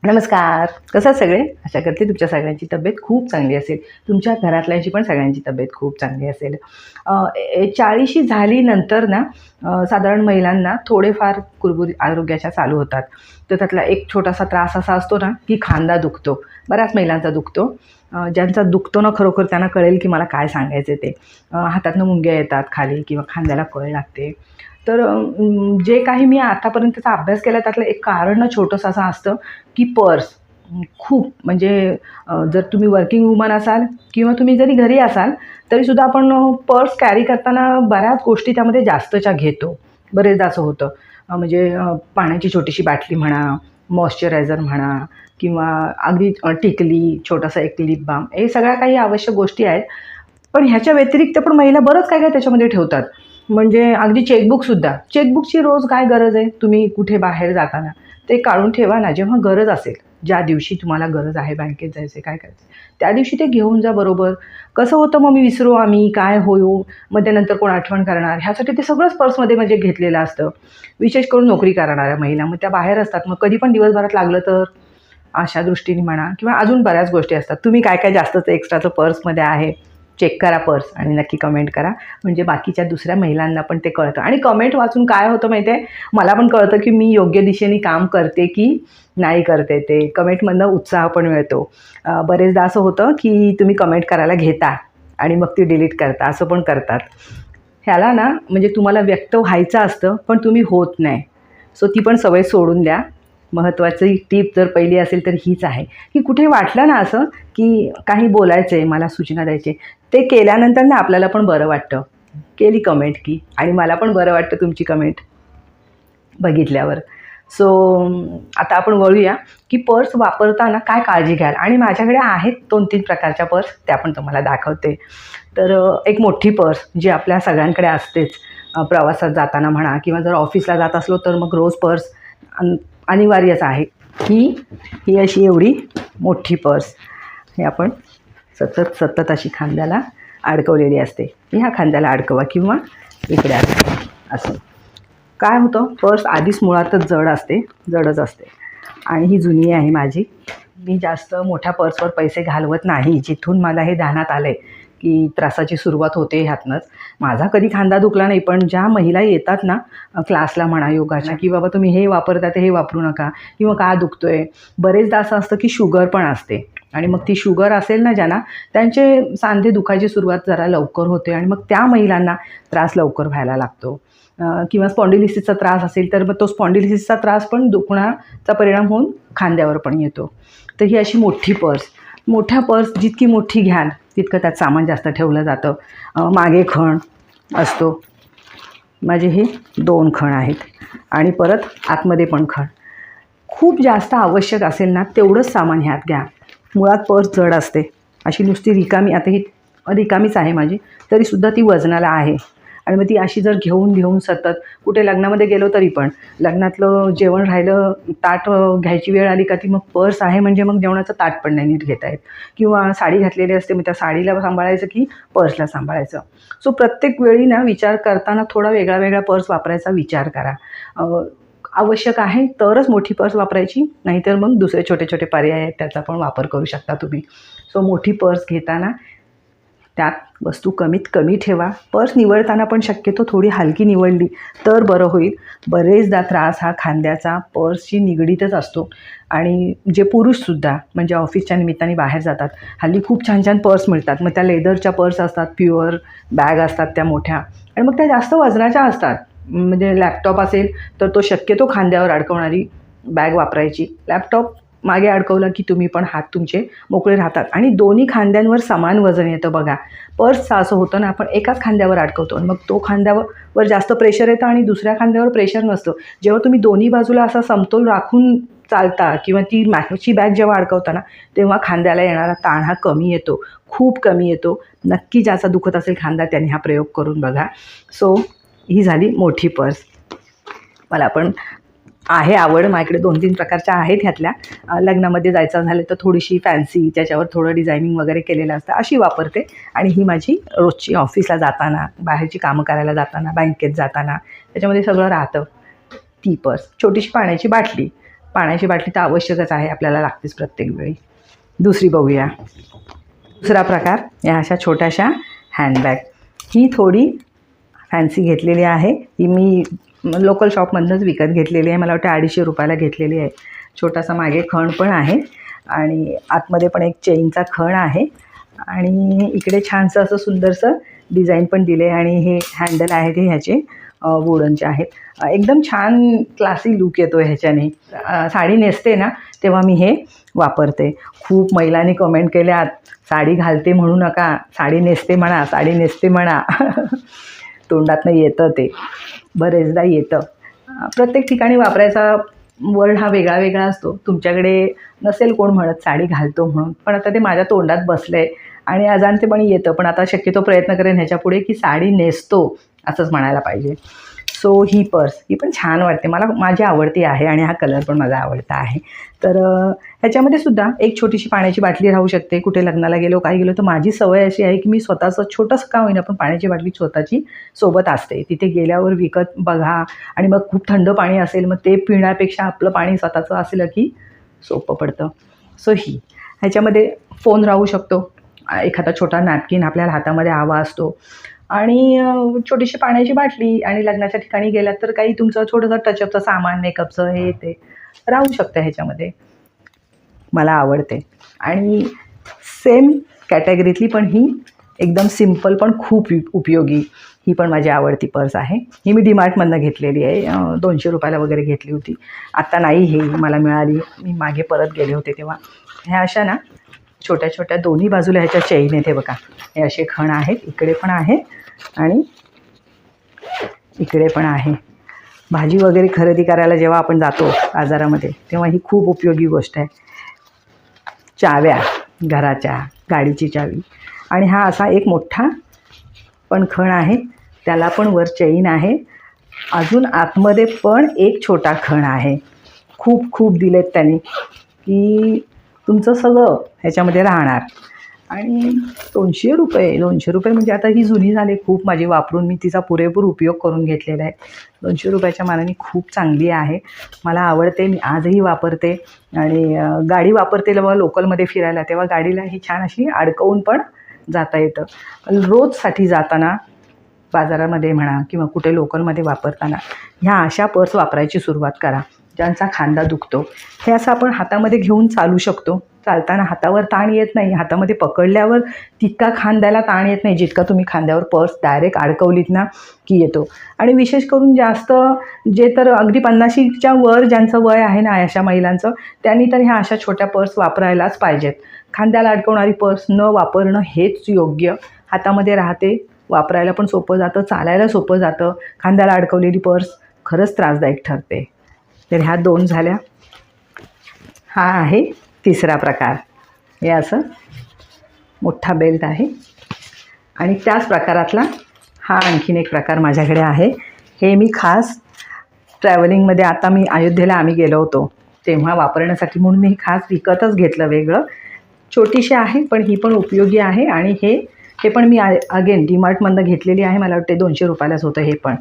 नमस्कार. कसं आहात सगळे? आशा करते तुमच्या सगळ्यांची तब्येत खूप चांगली असेल. तुमच्या घरातल्यांची पण सगळ्यांची तब्येत खूप चांगली असेल. 40शी झाली नंतर ना साधारण महिलांना थोडेफार कुरबुरी आरोग्याच्या चालू होतात. तर त्यातला एक छोटासा त्रास असा असतो ना, की खांदा दुखतो. बऱ्याच महिलांचा दुखतो. ज्यांचा दुखतो ना खरोखर त्यांना कळेल की मला काय सांगायचं ते. हातातनं मुंग्या येतात खाली किंवा खांद्याला कळ लागते. तर जे काही मी आतापर्यंतचा अभ्यास केला त्यातलं एक कारण ना छोटंसं असं असतं, की पर्स खूप म्हणजे जर तुम्ही वर्किंग वुमन असाल किंवा तुम्ही जरी घरी असाल, तरीसुद्धा आपण पर्स कॅरी करताना बऱ्याच गोष्टी त्यामध्ये जास्तच्या घेतो. बरेचदा असं होतं. म्हणजे पाण्याची छोटीशी बाटली म्हणा, मॉइश्चरायझर म्हणा किंवा अगदी टिकली, छोटासा एक लिप बाम हे सगळ्या काही आवश्यक गोष्टी आहेत. पण ह्याच्या व्यतिरिक्त पण महिला बरंच काय-काय त्याच्यामध्ये ठेवतात. म्हणजे अगदी चेकबुकसुद्धा. चेकबुकची रोज काय गरज आहे? तुम्ही कुठे बाहेर जाताना ते काढून ठेवा ना, जेव्हा गरज असेल. ज्या दिवशी तुम्हाला गरज आहे, बँकेत जायचं काय करायचं, त्या दिवशी ते घेऊन जा बरोबर. कसं होतं मग मी विसरू आम्ही, काय होऊ, मग ते नंतर कोण आठवण करणार, ह्यासाठी ते सगळंच पर्समध्ये म्हणजे घेतलेलं असतं. विशेष करून नोकरी करणाऱ्या महिला, मग त्या बाहेर असतात. मग कधी पण दिवसभरात लागलं तर अशा दृष्टीने म्हणा किंवा अजून बऱ्याच गोष्टी असतात. तुम्ही काय-काय जास्तचं एक्स्ट्राचं पर्समध्ये आहे, चेक करा पर्स आणि नक्की कमेंट करा. म्हणजे बाकीच्या दुसऱ्या महिलांना पण ते कळतं आणि कमेंट वाचून काय होतं माहिती आहे, मला पण कळतं की मी योग्य दिशेने काम करते की नाही करते ते. कमेंटमधनं उत्साह पण मिळतो. बरेचदा असं होतं की तुम्ही कमेंट करायला घेता आणि मग ती डिलीट करता, असं पण करतात. ह्याला ना म्हणजे तुम्हाला व्यक्त व्हायचं असतं, पण तुम्ही होत नाही. सो ती पण सवय सोडून द्या. महत्त्वाची टीप जर पहिली असेल तर हीच आहे, की कुठे वाटलं ना असं, की काही बोलायचं आहे, मला सूचना द्यायची आहे, ते केल्यानंतर ना आपल्याला पण बरं वाटतं. केली कमेंट की आणि मला पण बरं वाटतं तुमची कमेंट बघितल्यावर. सो आता आपण वळूया, की पर्स वापरताना काय काळजी घ्याल आणि माझ्याकडे आहेत 2-3 प्रकारच्या पर्स, त्या पण तुम्हाला दाखवते. तर एक मोठी पर्स जी आपल्या सगळ्यांकडे असतेच. प्रवासात जाताना म्हणा किंवा जर ऑफिसला जात असलो तर मग रोज पर्स अनिवार्यच आहे. ही ही अशी एवढी मोठी पर्स. हे आपण सतत अशी खांद्याला अडकवलेली असते. ह्या खांद्याला अडकवा किंवा इकडे अडकवा असं. काय होतं पर्स आधीच मुळातच जडच असते आणि ही जुनी आहे माझी. मी जास्त मोठ्या पर्सवर पैसे घालवत नाही. जिथून मला हे ध्यानात आलं आहे, की त्रासाची सुरुवात होते ह्यातनंच. माझा कधी खांदा दुखला नाही, पण ज्या महिला येतात ना क्लासला म्हणा योगाच्या, की बाबा तुम्ही हे वापरता ते हे वापरू नका किंवा का दुखतोय. बरेचदा असं असतं की शुगर पण असते आणि मग ती शुगर असेल ना ज्यांना, त्यांचे सांधे दुखायची सुरुवात जरा लवकर होते आणि मग त्या महिलांना त्रास लवकर व्हायला लागतो. किंवा स्पॉन्डिलिसिसचा त्रास असेल तर मग तो स्पॉन्डिलिसिसचा त्रास पण दुखण्याचा परिणाम होऊन खांद्यावर पण येतो. तर ही अशी मोठी पर्स. मोठ्या पर्स जितकी मोठी घ्याल तितकं त्यात सामान जास्त ठेवलं जातं. मागे खण असतो. माझे हे 2 खण आहेत आणि परत आतमध्ये पण खण. खूप जास्त आवश्यक असेल ना तेवढंच सामान ह्यात घ्या. मुळात पर्स जड असते. अशी नुसती रिकामी, आता ही रिकामीच आहे माझी, तरीसुद्धा ती वजनाला आहे आणि मग ती अशी जर घेऊन सतत कुठे लग्नामध्ये गेलो तरी पण लग्नातलं जेवण राहिलं, ताट घ्यायची वेळ आली का ती मग पर्स आहे म्हणजे मग जेवणाचं ताट पण नाही नीट घेता येत किंवा साडी घातलेली असते मग त्या साडीला सांभाळायचं की पर्सला सांभाळायचं. सो प्रत्येक वेळी ना विचार करताना थोडा वेगळा पर्स वापरायचा विचार करा. आवश्यक आहे तरच मोठी पर्स वापरायची, नाहीतर मग दुसरे छोटे पर्याय आहेत त्याचा पण वापर करू शकता तुम्ही. सो मोठी पर्स घेताना त्यात वस्तू कमीत कमी ठेवा. पर्स निवडताना पण शक्यतो थोडी हलकी निवडली तर बरं होईल. बरेचदा त्रास हा खांद्याचा पर्सशी निगडीतच असतो आणि जे पुरुषसुद्धा म्हणजे ऑफिसच्या निमित्ताने बाहेर जातात, हल्ली खूप छान पर्स मिळतात. मग त्या लेदरच्या पर्स असतात, प्युअर बॅग असतात त्या मोठ्या आणि मग त्या जास्त वजनाच्या असतात. म्हणजे लॅपटॉप असेल तर तो शक्यतो खांद्यावर अडकवणारी बॅग वापरायची. लॅपटॉप मागे अडकवलं की तुम्ही पण हात तुमचे मोकळे राहतात आणि दोन्ही खांद्यांवर समान वजन येतं बघा. पर्सचं असं होतं ना, आपण एकाच खांद्यावर अडकवतो आणि मग तो खांद्यावर जास्त प्रेशर येतं आणि दुसऱ्या खांद्यावर प्रेशर नसतं. जेव्हा तुम्ही दोन्ही बाजूला असा समतोल राखून चालता किंवा ती मॅची बॅग जेव्हा अडकवता ना, तेव्हा खांद्याला येणारा ताण हा कमी येतो, खूप कमी येतो. नक्की ज्याचा दुखत असेल खांदा त्यांनी हा प्रयोग करून बघा. सो ही झाली मोठी पर्स. मला पण आहे आवड, माझ्याकडे 2-3 प्रकारच्या आहेत ह्यातल्या. लग्नामध्ये जायचं झालं तर थोडीशी फॅन्सी, त्याच्यावर थोडं डिझायनिंग वगैरे केलेलं असतं अशी वापरते आणि ही माझी रोजची ऑफिसला जाताना, बाहेरची कामं करायला जाताना, बँकेत जाताना त्याच्यामध्ये सगळं राहतं. ती पर्स. छोटीशी पाण्याची बाटली. पाण्याची बाटली तर आवश्यकच आहे, आपल्याला लागतेच प्रत्येक वेळी. दुसरी बघूया. दुसरा प्रकार या अशा छोट्याशा हँडबॅग. ही थोडी फॅन्सी घेतलेली आहे. ही मी लोकल शॉपमधूनच विकत घेतलेली आहे. मला वाटतं 250 रुपयाला घेतलेली आहे. छोटासा मागे खण पण आहे आणि आतमध्ये पण एक चेनचा खण आहे आणि इकडे छानसं असं सुंदरसं डिझाईन पण दिले आणि हे हँडल आहे ते ह्याचे वुडनचे आहेत. एकदम छान क्लासी लूक येतो ह्याच्याने. साडी नेसते ना तेव्हा मी हे वापरते. खूप महिलांनी कमेंट केल्यात, साडी घालते म्हणू नका, साडी नेसते म्हणा, साडी नेसते म्हणा. तोंडातनं येतं ते, बरेचदा येतं. प्रत्येक ठिकाणी वापरायचा वर्ड हा वेगळा वेगळा असतो. तुमच्याकडे नसेल कोण म्हणत साडी घालतो म्हणून, पण आता ते माझ्या तोंडात बसलं आहे आणि अजाणतेपणी येतं. पण आता शक्यतो प्रयत्न करेन ह्याच्यापुढे की साडी नेसतो असंच म्हणायला पाहिजे. सो ही पर्स ही पण छान वाटते मला, माझी आवडती आहे आणि हा कलर पण माझा आवडता आहे. तर ह्याच्यामध्ये सुद्धा एक छोटीशी पाण्याची बाटली राहू शकते. कुठे लग्नाला गेलो काही गेलो तर माझी सवय अशी आहे की मी स्वतःचं छोटंसं का होईना पण पाण्याची बाटली स्वतःची सोबत असते. तिथे गेल्यावर विकत बघा आणि मग खूप थंड पाणी असेल मग ते पिण्यापेक्षा आपलं पाणी स्वतःचं असलं की सोपं पडतं. सो ही ह्याच्यामध्ये फोन राहू शकतो, एखादा छोटा नॅपकिन आपल्याला हातामध्ये हवा असतो आणि छोटीशी पाण्याची बाटली आणि लग्नाच्या ठिकाणी गेलात तर काही तुमचं छोटंसं टचअपचं सामान, मेकअपचं हे ते राहू शकतं ह्याच्यामध्ये. मला आवडते. आणि सेम कॅटेगरीतली पण ही एकदम सिम्पल पण खूप उपयोगी ही पण माझी आवडती पर्स आहे. ही मी डीमार्टमधनं घेतलेली आहे. 200 रुपयाला वगैरे घेतली होती. आत्ता नाही, हे मला मिळाली, मी मागे परत गेले होते तेव्हा. ह्या अशा ना छोट्या छोट्या दोन्ही बाजूला ह्याच्या चेन येते बघा. हे असे खण आहेत, इकडे पण आहे आणि इकडे पण आहे. भाजी वगैरे खरेदी करायला जेव्हा आपण जातो बाजारामध्ये तेव्हा ही खूप उपयोगी गोष्ट आहे. चाव्या घराच्या, गाडीची चावी आणि हा असा एक मोठा पण खण आहे, त्याला पण वर चेन आहे. अजून आतमध्ये पण एक छोटा खण आहे. खूप खूप दिलेत त्यांनी की तुमचं सगळं ह्याच्यामध्ये राहणार. आणि 200 रुपये म्हणजे आता ही जुनी झाली खूप माझी वापरून, मी तिचा पुरेपूर उपयोग करून घेतलेला आहे. 200 रुपयाच्या मानाने खूप चांगली आहे, मला आवडते. मी आजही वापरते आणि गाडी वापरते जेव्हा लोकलमध्ये फिरायला तेव्हा गाडीला ही छान अशी अडकवून पण जाता येतं. रोजसाठी जाताना बाजारामध्ये म्हणा किंवा कुठे लोकलमध्ये वापरताना ह्या अशा पर्स वापरायची सुरुवात करा. ज्यांचा खांदा दुखतो हे असं आपण हातामध्ये घेऊन चालू शकतो. चालताना हातावर ताण येत नाही, हातामध्ये पकडल्यावर तितका खांद्याला ताण येत नाही जितका तुम्ही खांद्यावर पर्स डायरेक्ट अडकवलीत ना की येतो. आणि विशेष करून जास्त जे तर अगदी 50च्या वर ज्यांचं वय आहे ना अशा महिलांचं, त्यांनी तर ह्या अशा छोट्या पर्स वापरायलाच पाहिजेत. खांद्याला अडकवणारी पर्स न वापरणं हेच योग्य. हातामध्ये राहते, वापरायला पण सोपं जातं, चालायला सोपं जातं. खांद्याला अडकवलेली पर्स खरंच त्रासदायक ठरते. तर ह्या 2 झाल्या. हा आहे तिसरा प्रकार. हे असं मोठा बेल्ट आहे आणि त्याच प्रकारातला हा आणखीन एक प्रकार माझ्याकडे आहे. हे मी खास ट्रॅव्हलिंगमध्ये, आता मी अयोध्येला आम्ही गेलो होतो तेव्हा वापरण्यासाठी म्हणून मी खास विकतच घेतलं वेगळं. छोटीशी आहे पण ही पण उपयोगी आहे आणि हे पण मी अगेन डीमार्टमधनं घेतलेली आहे. मला वाटते 200 रुपयालाच होतं. हे पण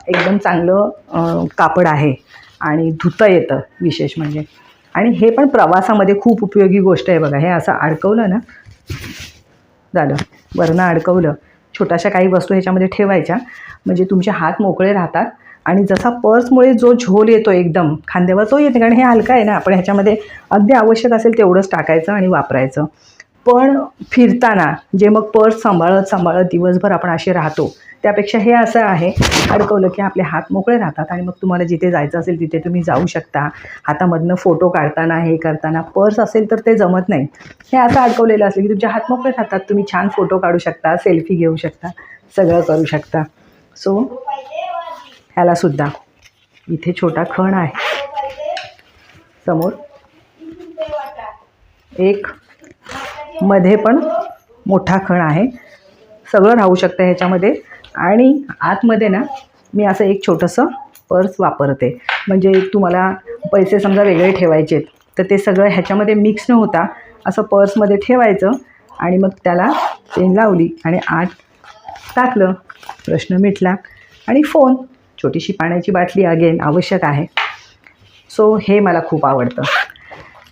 एकदम चांगलं कापड आहे आणि धुता येतं विशेष म्हणजे. आणि हे पण प्रवासामध्ये खूप उपयोगी गोष्ट आहे बघा. हे असं अडकवलं ना झालं, वरनं अडकवलं, छोट्याशा काही वस्तू ह्याच्यामध्ये ठेवायच्या म्हणजे तुमचे हात मोकळे राहतात. आणि जसा पर्समुळे जो झोल येतो एकदम खांद्यावर तो येते, कारण हे हलका आहे ना, आपण ह्याच्यामध्ये अगदी आवश्यक असेल तेवढंच टाकायचं आणि वापरायचं. पण फिरताना जे मग पर्स सांभाळत दिवसभर आपण असे राहतो त्यापेक्षा हे असं आहे, अडकवलं की आपले हात मोकळे राहतात आणि मग तुम्हाला जिथे जायचं असेल तिथे तुम्ही जाऊ शकता. हातामधनं फोटो काढताना हे करताना, पर्स असेल तर ते जमत नाही. हे असं अडकवलेलं असेल की तुमचे हात मोकळे राहतात, तुम्ही छान फोटो काढू शकता, सेल्फी घेऊ शकता, सगळं करू शकता. सो ह्यालासुद्धा इथे छोटा खण आहे, समोर एक मध्ये पण मोठा खण आहे. सगळं राहू शकतं ह्याच्यामध्ये. आणि आतमध्ये ना मी असं एक छोटंसं पर्स वापरते, म्हणजे तुम्हाला पैसे समजा वेगळे ठेवायचे तर ते सगळं ह्याच्यामध्ये मिक्स न होता असं पर्समध्ये ठेवायचं आणि मग त्याला चेन लावली आणि आत टाकलं, प्रश्न मिटला. आणि फोन, छोटीशी पाण्याची बाटली अगेन आवश्यक आहे. सो हे मला खूप आवडतं.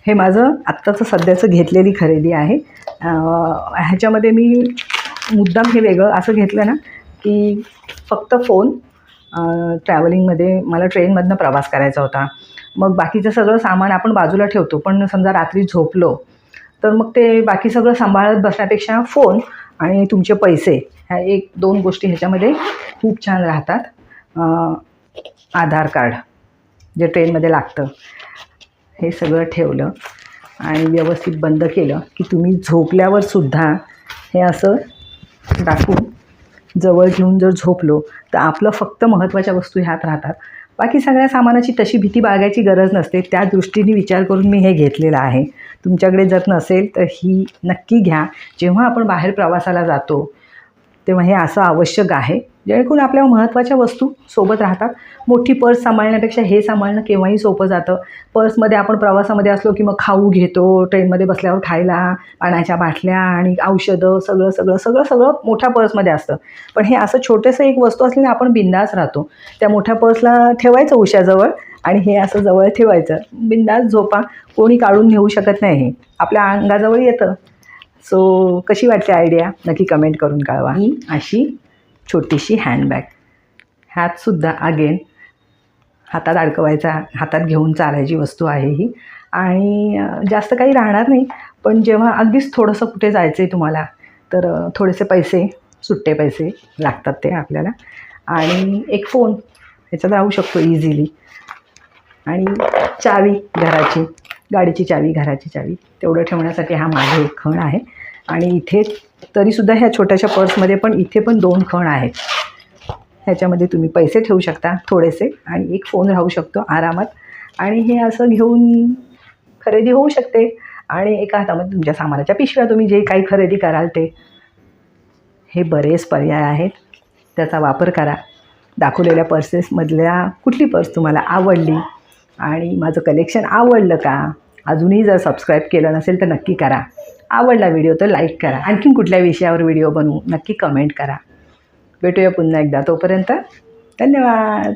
हे माझं आत्ताचं सध्याचं घेतलेली खरेदी आहे. ह्याच्यामध्ये मी मुद्दाम हे वेगळं असं घेतलं ना की फक्त फोन, ट्रॅव्हलिंगमध्ये मला ट्रेनमधनं प्रवास करायचा होता. मग बाकीचं सगळं सामान आपण बाजूला ठेवतो, पण समजा रात्री झोपलो तर मग ते बाकी सगळं सांभाळत बसण्यापेक्षा फोन आणि तुमचे पैसे ह्या 1-2 गोष्टी ह्याच्यामध्ये खूप छान राहतात. आधार कार्ड जे ट्रेनमध्ये लागतं हे सगळं ठेवलं आणि व्यवस्थित बंद केलं की तुम्ही झोपल्यावर सुद्धा हे असं टाकून जवळ घेऊन जर झोपलो तर आपलं फक्त महत्त्वाच्या वस्तू ह्यात राहतात. बाकी सगळ्या सामानाची तशी भीती बाळगायची गरज नसते. त्या दृष्टीने विचार करून मी हे घेतलेलं आहे. तुमच्याकडे जर नसेल तर ही नक्की घ्या. जेव्हा आपण बाहेर प्रवासाला जातो तेव्हा हे असं आवश्यक आहे, जेणेकरून आपल्या महत्त्वाच्या वस्तू सोबत राहतात. मोठी पर्स सांभाळण्यापेक्षा हे सांभाळणं केव्हाही सोपं जातं. पर्समध्ये आपण प्रवासामध्ये असलो की मग खाऊ घेतो, ट्रेनमध्ये बसल्यावर खायला, पाण्याच्या बाटल्या आणि औषधं सगळं सगळं सगळं सगळं मोठ्या पर्समध्ये असतं. पण हे असं छोटंसं एक वस्तू असल्याने आपण बिंदास राहतो. त्या मोठ्या पर्सला ठेवायचं उशाजवळ आणि हे असं जवळ ठेवायचं. बिंदास झोपा, कोणी काढून नेऊ शकत नाही. हे आपल्या अंगाजवळ येतं. सो कशी वाटते आयडिया नक्की कमेंट करून कळवा. ही अशी छोटीशी हँडबॅग, ह्यातसुद्धा अगेन हातात अडकवायचा, हातात घेऊन चालायची वस्तू आहे ही. आणि जास्त काही राहणार नाही, पण जेव्हा अगदीच थोडंसं कुठे जायचं आहे तुम्हाला तर थोडेसे पैसे, सुट्टे पैसे लागतात ते आपल्याला. आणि एक फोन ह्याच्यात राहू शकतो इझिली. आणि चावी घराची, गाडीची चावी, घराची चावी तेवढं ठेवण्यासाठी हा माझा एक खण आहे. आणि इथे तरीसुद्धा ह्या छोट्याशा पर्समध्ये पण इथे पण 2 खण आहेत. ह्याच्यामध्ये तुम्ही पैसे ठेवू शकता थोडेसे आणि एक फोन राहू शकतो आरामात. आणि हे असं घेऊन खरेदी होऊ शकते. आणि एका हातामध्ये तुमच्या सामानाच्या पिशव्या, तुम्ही जे काही खरेदी कराल ते. हे बरेच पर्याय आहेत, त्याचा वापर करा. दाखवलेल्या पर्सेसमधल्या कुठली पर्स तुम्हाला आवडली आणि माझं कलेक्शन आवडलं का? अजूनही जर सबस्क्राईब केलं नसेल तर नक्की करा. आवडला व्हिडिओ तर लाईक करा. आणखीन कुठल्या विषयावर व्हिडिओ बनवू नक्की कमेंट करा. भेटूया पुन्हा एकदा. तोपर्यंत धन्यवाद.